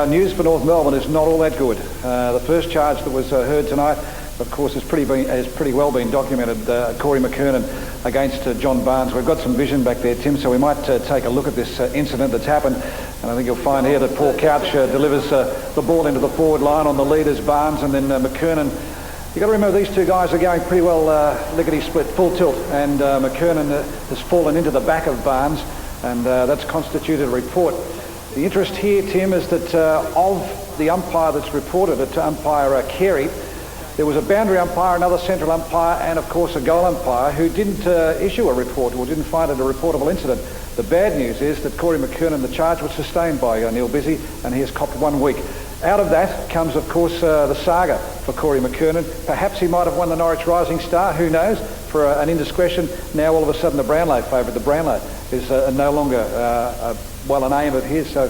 News for North Melbourne is not all that good. The first charge that was heard tonight, of course, has pretty well been documented. Corey McKernan against John Barnes. We've got some vision back there, Tim, so we might take a look at this incident that's happened. And I think you'll find here that Paul Couch delivers the ball into the forward line on the leaders, Barnes, and then McKernan. You've got to remember these two guys are going pretty well lickety-split, full tilt, and McKernan has fallen into the back of Barnes, and that's constituted a report. The interest here, Tim, is that of the umpire that's reported it to umpire Carey, there was a boundary umpire, another central umpire, and of course a goal umpire who didn't issue a report or didn't find it a reportable incident. The bad news is that Corey McKernan, the charge was sustained by Neil Busy, and he has copped 1 week. Out of that comes, of course, the saga for Corey McKernan. Perhaps he might have won the Norwich Rising Star, who knows, for an indiscretion. Now all of a sudden the Brownlow favourite, the Brownlow, is no longer an aim of his. So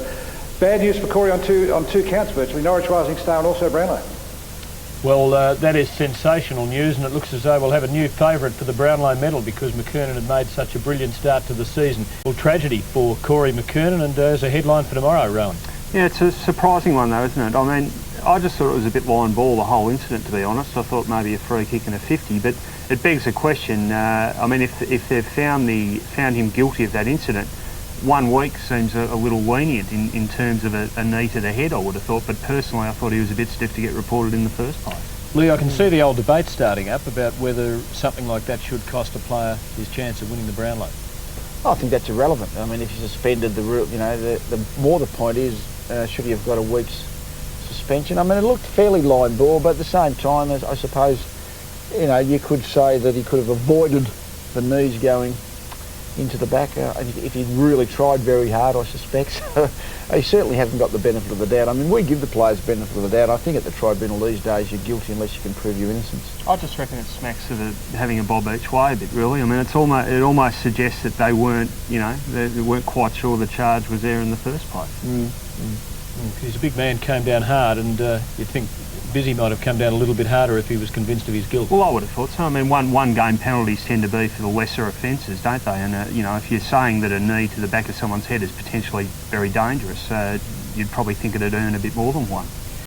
bad news for Corey on two counts virtually, Norwich Rising Star and also Brownlow. Well, that is sensational news, and it looks as though we'll have a new favourite for the Brownlow medal because McKernan had made such a brilliant start to the season. Well, tragedy for Corey McKernan, and as a headline for tomorrow, Rohan. Yeah, it's a surprising one though, isn't it? I mean, I just thought it was a bit line ball, the whole incident, to be honest. I thought maybe a free kick and a 50, but it begs a question. I mean, if they've found him guilty of that incident, 1 week seems a little lenient in terms of a knee to the head, I would have thought, but personally I thought he was a bit stiff to get reported in the first place. Lee, I can see the old debate starting up about whether something like that should cost a player his chance of winning the Brownlow. I think that's irrelevant. I mean, if you suspended the rule, the more the point is, should he have got a week's suspension? I mean, it looked fairly line ball, but at the same time, I suppose, you could say that he could have avoided the knees going into the back if he really tried very hard, I suspect. So he certainly hasn't got the benefit of the doubt. I mean, we give the players the benefit of the doubt. I think at the tribunal these days you're guilty unless you can prove your innocence. I just reckon it smacks of having a bob each way a bit, really. I mean, it almost suggests that they weren't, they weren't quite sure the charge was there in the first place. He's a big man, came down hard, and you'd think Busy might have come down a little bit harder if he was convinced of his guilt. Well, I would have thought so. I mean, one game penalties tend to be for the lesser offences, don't they? And, if you're saying that a knee to the back of someone's head is potentially very dangerous, you'd probably think it'd earn a bit more than one.